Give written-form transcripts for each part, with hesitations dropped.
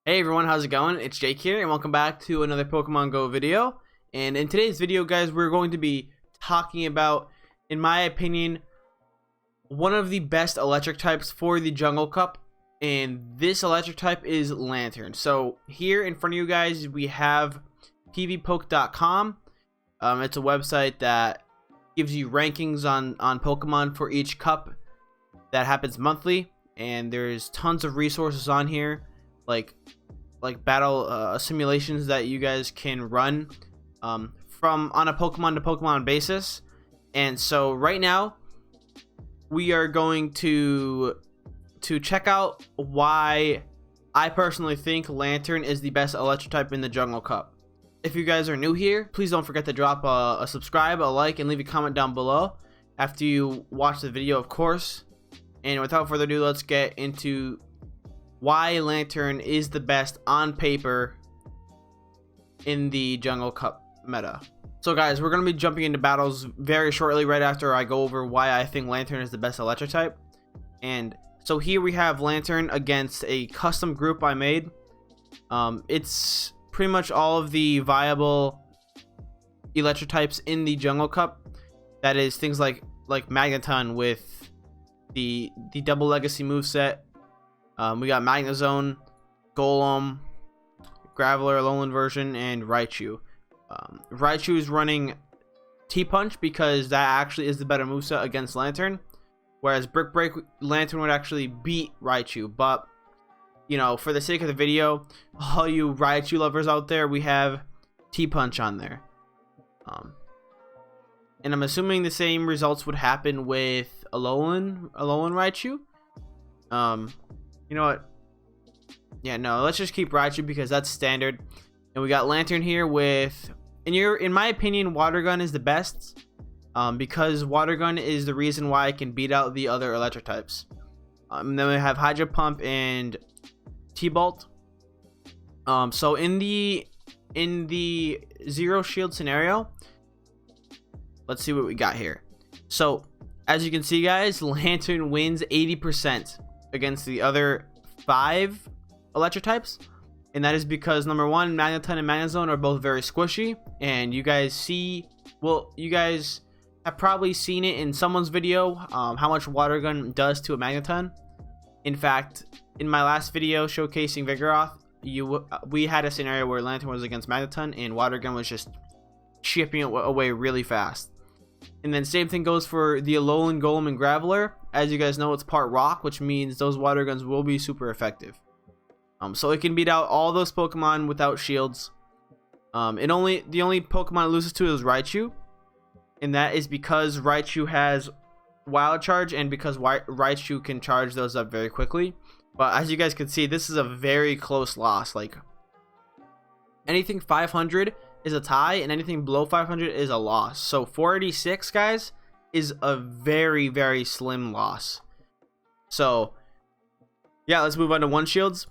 Hey everyone, how's it going? It's Jake here and welcome back to another Pokemon Go video. And in today's video, guys, we're going to be talking about, in my opinion, one of the best electric types for the Jungle Cup. And this electric type is Lanturn. So here in front of you guys, we have pvpoke.com. It's a website that gives you rankings on Pokemon for each cup that happens monthly. And there's tons of resources on here, like battle simulations that you guys can run from on a Pokemon to Pokemon basis. And so right now we are going to check out why I personally think Lanturn is the best electric type in the Jungle Cup. If you guys are new here, please don't forget to drop a subscribe, a like, and leave a comment down below after you watch the video, of course. And without further ado, let's get into why Lanturn is the best on paper in the Jungle Cup meta. So guys, we're going to be jumping into battles very shortly right after I go over why I think Lanturn is the best electric type. And so here we have Lanturn against a custom group I made. It's pretty much all of the viable electric types in the Jungle Cup. That is things like Magneton with the double legacy moveset. We got Magnezone, Golem, Graveler, Alolan version, and Raichu. Raichu is running T-Punch because that actually is the better moveset against Lanturn. Whereas Brick Break, Lanturn would actually beat Raichu. But, you know, for the sake of the video, all you Raichu lovers out there, we have T-Punch on there. And I'm assuming the same results would happen with Alolan Raichu. You know what? Yeah, no, let's just keep Raichu because that's standard. And we got Lanturn here with, in my opinion, Water Gun is the best. Because Water Gun is the reason why I can beat out the other electric types. And then we have Hydro Pump and T-Bolt. So in the Zero Shield scenario, let's see what we got here. So as you can see, guys, Lanturn wins 80% against the other 5 electric types, and that is because number one, Magneton and Magnezone are both very squishy, and you guys have probably seen it in someone's video, how much Water Gun does to a Magneton. In fact, in my last video showcasing Vigoroth, we had a scenario where Lanturn was against Magneton and Water Gun was just chipping it away really fast. And then same thing goes for the Alolan, Golem, and Graveler. As you guys know, it's part rock, which means those Water Guns will be super effective. So it can beat out all those Pokemon without shields. The only Pokemon it loses to is Raichu, and that is because Raichu has Wild Charge, and because Raichu can charge those up very quickly. But as you guys can see, this is a very close loss. Like, anything 500 is a tie, and anything below 500 is a loss. So 486, guys, is a very, very slim loss. So yeah, let's move on to one shields.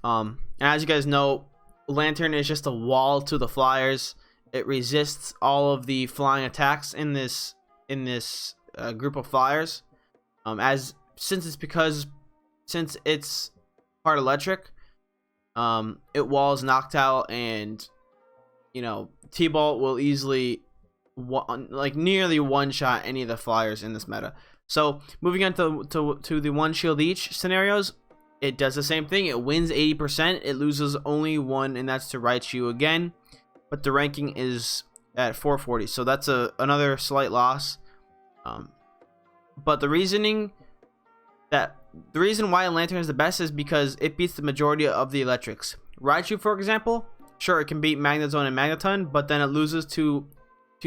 And as you guys know, Lanturn is just a wall to the flyers. It resists all of the flying attacks in this group of flyers. Since it's part electric, it walls Noctowl, and you know, T-Bolt will easily nearly one-shot any of the flyers in this meta. So moving on to the one shield each scenarios, it does the same thing. It wins 80%. It loses only one, and that's to Raichu again. But the ranking is at 440, so that's another slight loss. But the reason why Lanturn is the best is because it beats the majority of the electrics. Raichu, for example, sure, it can beat Magnezone and Magneton, but then it loses to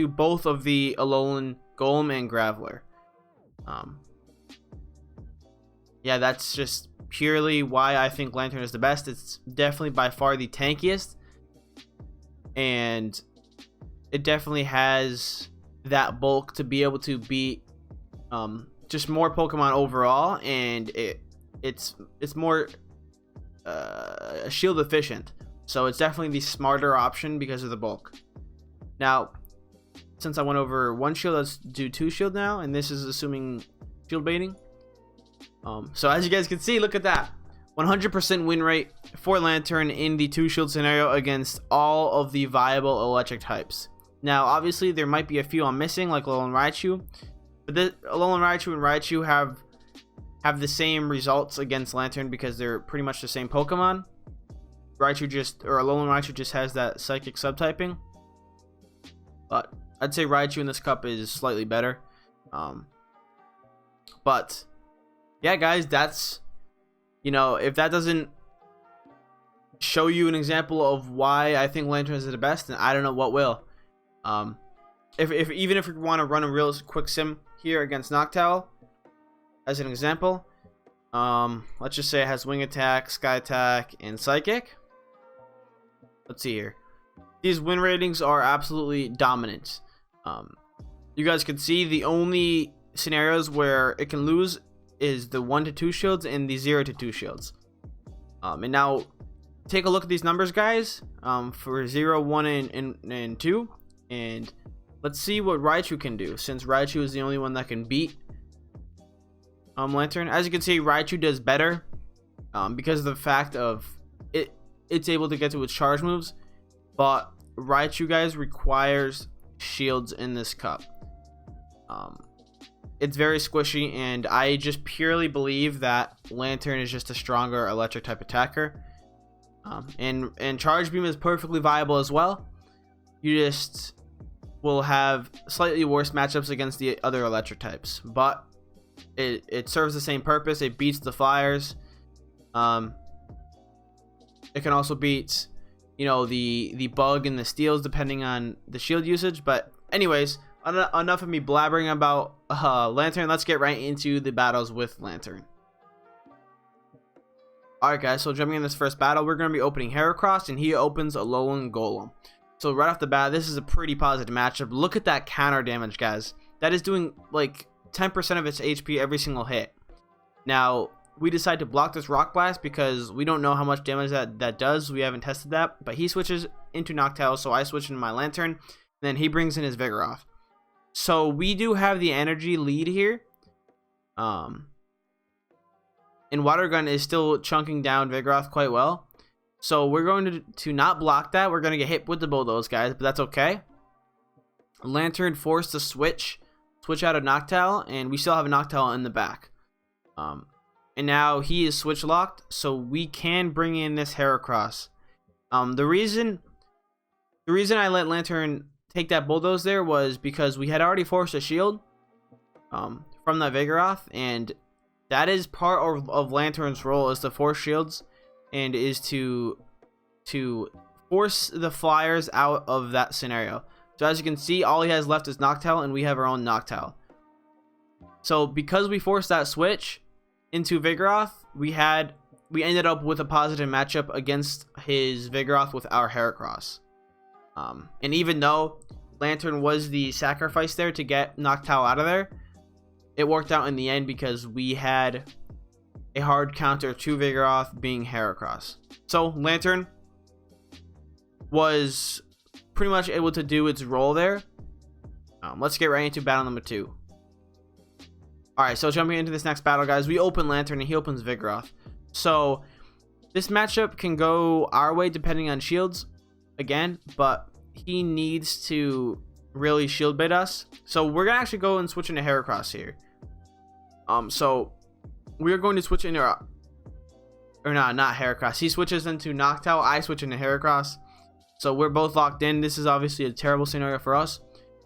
both of the Alolan, Golem, and Graveler. Yeah, that's just purely why I think Lanturn is the best. It's definitely by far the tankiest, and it definitely has that bulk to be able to beat just more Pokemon overall, and it's more shield efficient. So it's definitely the smarter option because of the bulk. Now, since I went over one shield, let's do two shield now, and this is assuming shield baiting. So as you guys can see, look at that. 100% win rate for Lanturn in the 2 shield scenario against all of the viable electric types. Now, obviously, there might be a few I'm missing, like Alolan Raichu, but Alolan Raichu and Raichu have the same results against Lanturn because they're pretty much the same Pokemon. Alolan Raichu just has that Psychic subtyping, but I'd say Raichu in this cup is slightly better. But yeah, guys, that's, you know, if that doesn't show you an example of why I think Lanturn is the best, then I don't know what will. Even if you want to run a real quick sim here against Noctowl as an example, let's just say it has Wing Attack, Sky Attack, and Psychic. Let's see here. These win ratings are absolutely dominant. You guys can see the only scenarios where it can lose is the 1 to 2 shields and the 0 to 2 shields. And now take a look at these numbers, guys, for 0, 1, and 2, and let's see what Raichu can do, since Raichu is the only one that can beat Lanturn. As you can see, Raichu does better because of the fact of it's able to get to its charge moves, but Raichu, guys, requires shields in this cup. It's very squishy, and I just purely believe that Lanturn is just a stronger electric type attacker. And Charge Beam is perfectly viable as well. You just will have slightly worse matchups against the other electric types, but it serves the same purpose. It beats the flyers. It can also beat, you know, the bug and the steals depending on the shield usage. But anyways, enough of me blabbering about Lanturn. Let's get right into the battles with Lanturn. Alright, guys, so jumping in this first battle, we're going to be opening Heracross, and he opens Alolan Golem. So right off the bat, this is a pretty positive matchup. Look at that counter damage, guys. That is doing like 10% of its HP every single hit. Now, we decide to block this Rock Blast because we don't know how much damage that does. We haven't tested that, but he switches into Noctowl, so I switch into my Lanturn, and then he brings in his Vigoroth. So we do have the energy lead here. And Water Gun is still chunking down Vigoroth quite well. So we're going to not block that. We're going to get hit with the Bulldoze, guys, but that's okay. Lanturn forced to switch out of Noctowl, and we still have a Noctowl in the back. And now he is switch locked, so we can bring in this Heracross. The reason I let Lanturn take that Bulldoze there was because we had already forced a shield from that Vigoroth, and that is part of Lanturn's role, is to force shields and is to force the flyers out of that scenario. So as you can see, all he has left is Noctowl, and we have our own Noctowl. So because we forced that switch into Vigoroth, we ended up with a positive matchup against his Vigoroth with our Heracross. And even though Lanturn was the sacrifice there to get Noctowl out of there, it worked out in the end because we had a hard counter to Vigoroth being Heracross. So Lanturn was pretty much able to do its role there. Let's get right into battle number 2. Alright, so jumping into this next battle, guys, we open Lanturn and he opens Vigoroth. So this matchup can go our way depending on shields again, but he needs to really shield bait us. So we're gonna actually go and switch into Heracross here. So we're going to switch into not Heracross. He switches into Noctowl, I switch into Heracross. So we're both locked in. This is obviously a terrible scenario for us,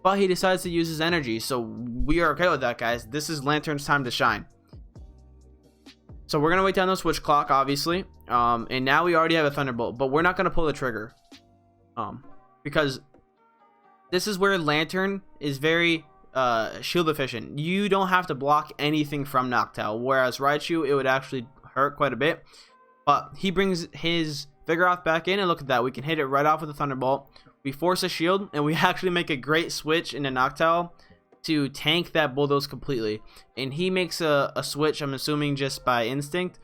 but he decides to use his energy, so we are okay with that, guys. This is Lanturn's time to shine. So we're gonna wait down the switch clock, obviously, and now we already have a Thunderbolt, but we're not gonna pull the trigger, because this is where Lanturn is very shield efficient. You don't have to block anything from Noctowl, whereas Raichu, it would actually hurt quite a bit. But he brings his Vigoroth back in, and look at that, we can hit it right off with a Thunderbolt. We force a shield, and we actually make a great switch into Noctowl to tank that Bulldoze completely. And he makes a switch, I'm assuming just by instinct,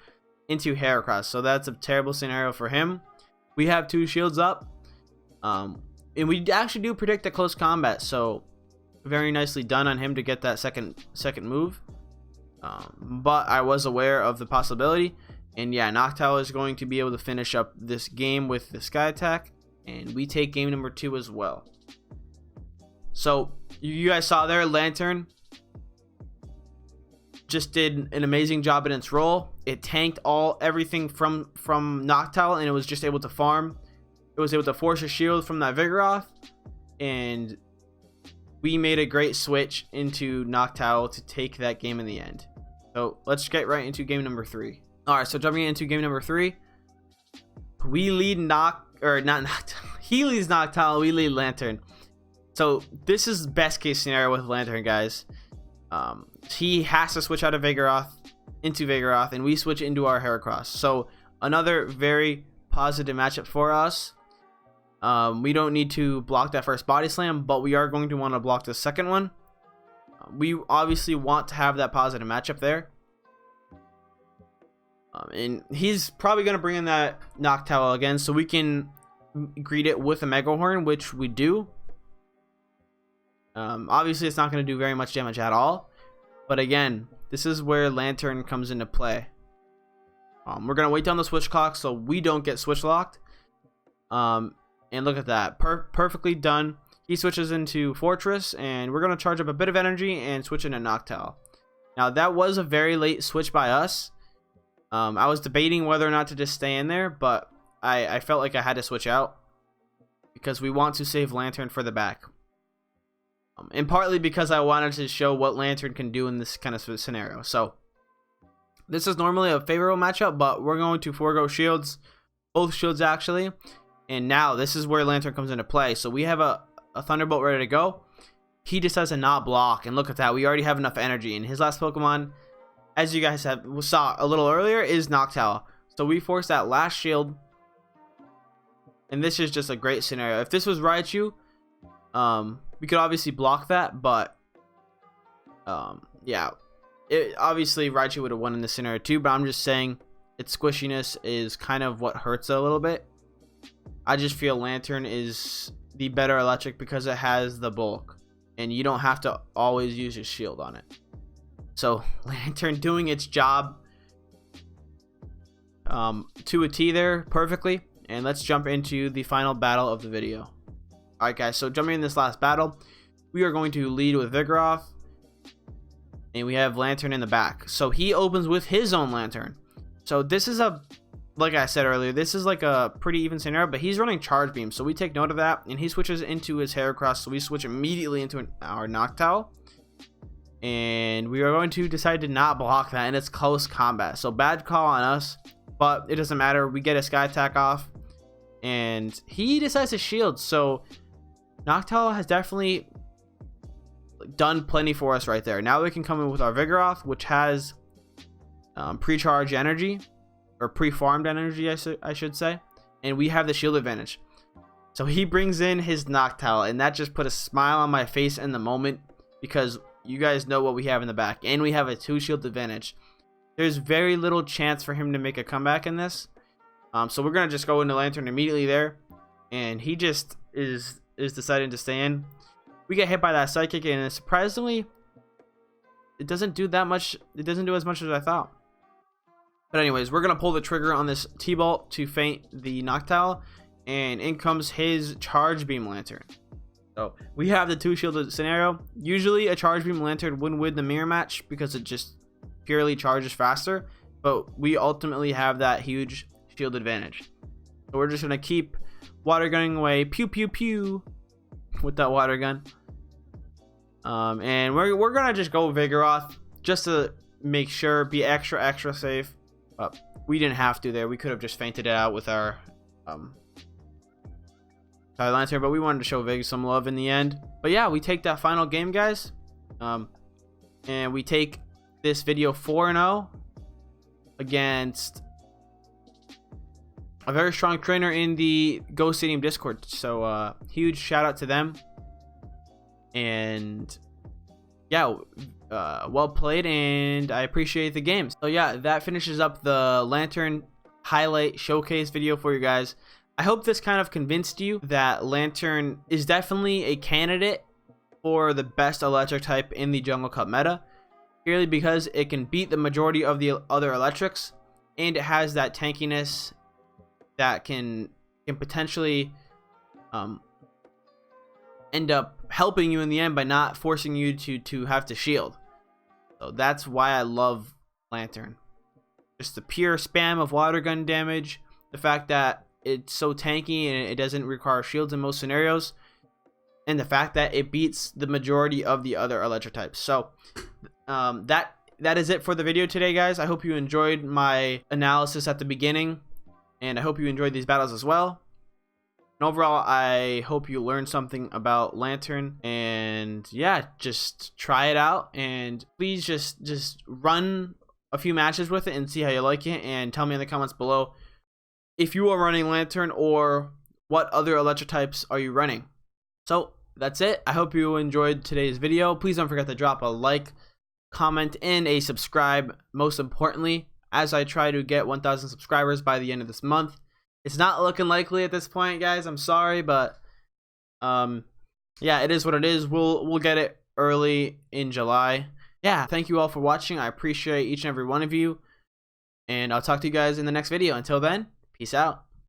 into Heracross. So that's a terrible scenario for him. We have 2 shields up, and we actually do predict a close combat, so very nicely done on him to get that second move. But I was aware of the possibility, And yeah, Noctowl is going to be able to finish up this game with the Sky Attack, and we take game number 2 as well. So you guys saw there, Lanturn just did an amazing job in its role. It tanked everything from Noctowl, and it was just able to farm. It was able to force a shield from that Vigoroth, and we made a great switch into Noctowl to take that game in the end. So let's get right into game number 3. All right, so jumping into game number 3, we lead he leads Noctowl, we lead Lanturn. So this is best case scenario with Lanturn, guys. He has to switch out of Vigoroth into Vigoroth, and we switch into our Heracross. So another very positive matchup for us. We don't need to block that first body slam, but we are going to want to block the second one. We obviously want to have that positive matchup there. And he's probably going to bring in that Noctowl again, so we can greet it with a Mega Horn, which we do. Obviously, it's not going to do very much damage at all. But again, this is where Lanturn comes into play. We're going to wait down the switch clock so we don't get switch locked. And look at that. Perfectly done. He switches into Fortress, and we're going to charge up a bit of energy and switch into Noctowl. Now, that was a very late switch by us. I was debating whether or not to just stay in there, but I felt like I had to switch out because we want to save Lanturn for the back. And partly because I wanted to show what Lanturn can do in this kind of scenario. So this is normally a favorable matchup, but we're going to forego shields, both shields actually. And now this is where Lanturn comes into play. So we have a Thunderbolt ready to go. He decides to not block, and look at that. We already have enough energy. And his last Pokemon, as you guys saw a little earlier, is Noctowl. So we force that last shield, and this is just a great scenario. If this was Raichu, we could obviously block that, but yeah, obviously Raichu would have won in this scenario too, but I'm just saying its squishiness is kind of what hurts it a little bit. I just feel Lanturn is the better electric because it has the bulk, and you don't have to always use your shield on it. So Lanturn doing its job to a T there perfectly. And let's jump into the final battle of the video. Alright guys, so jumping in this last battle, we are going to lead with Vigoroth, and we have Lanturn in the back. So he opens with his own Lanturn. So this is like I said earlier, this is like a pretty even scenario, but he's running Charge Beam, so we take note of that, and he switches into his Heracross, so we switch immediately into our Noctowl. And we are going to decide to not block that, and it's close combat. So bad call on us, but it doesn't matter. We get a Sky Attack off, and he decides to shield. So Noctowl has definitely done plenty for us right there. Now we can come in with our Vigoroth, which has pre-charge energy, or pre-farmed energy, I should say, and we have the shield advantage. So he brings in his Noctowl, and that just put a smile on my face in the moment, because you guys know what we have in the back, and we have a 2 shield advantage. There's very little chance for him to make a comeback in this. So we're gonna just go into Lanturn immediately there, and he just is deciding to stay in. We get hit by that Psychic, and surprisingly, it doesn't do that much. It doesn't do as much as I thought. But anyways, we're gonna pull the trigger on this T-Bolt to feint the Noctowl, and in comes his Charge Beam Lanturn. So we have the 2 shielded scenario. Usually a Charge Beam Lanturn wouldn't win the mirror match because it just purely charges faster, but we ultimately have that huge shield advantage. So we're just gonna keep water gunning away, pew pew pew, with that water gun. And we're gonna just go Vigoroth just to make sure, be extra safe. But we didn't have to there. We could have just feinted it out with our Lanturn, but we wanted to show Vig some love in the end. But yeah, we take that final game, guys, and we take this video 4-0 against a very strong trainer in the Go Stadium Discord. So huge shout out to them, and yeah, well played, and I appreciate the game. So yeah, that finishes up the Lanturn highlight showcase video for you guys. I hope this kind of convinced you that Lanturn is definitely a candidate for the best electric type in the Jungle Cup meta, purely because it can beat the majority of the other electrics. and it has that tankiness that can potentially end up helping you in the end by not forcing you to have to shield. So that's why I love Lanturn. Just the pure spam of water gun damage, the fact that it's so tanky and it doesn't require shields in most scenarios, and the fact that it beats the majority of the other electric types. So that is it for the video today, guys. I hope you enjoyed my analysis at the beginning, and I hope you enjoyed these battles as well. And overall, I hope you learned something about Lanturn, and yeah, just try it out, and please just run a few matches with it and see how you like it, and tell me in the comments below if you are running Lanturn or what other electric types are you running. So that's it. I hope you enjoyed today's video. Please don't forget to drop a like, comment, and a subscribe, most importantly, as I try to get 1,000 subscribers by the end of this month. It's not looking likely at this point, guys. I'm sorry, but yeah, it is what it is. We'll get it early in July. Yeah, thank you all for watching. I appreciate each and every one of you, and I'll talk to you guys in the next video. Until then, peace out.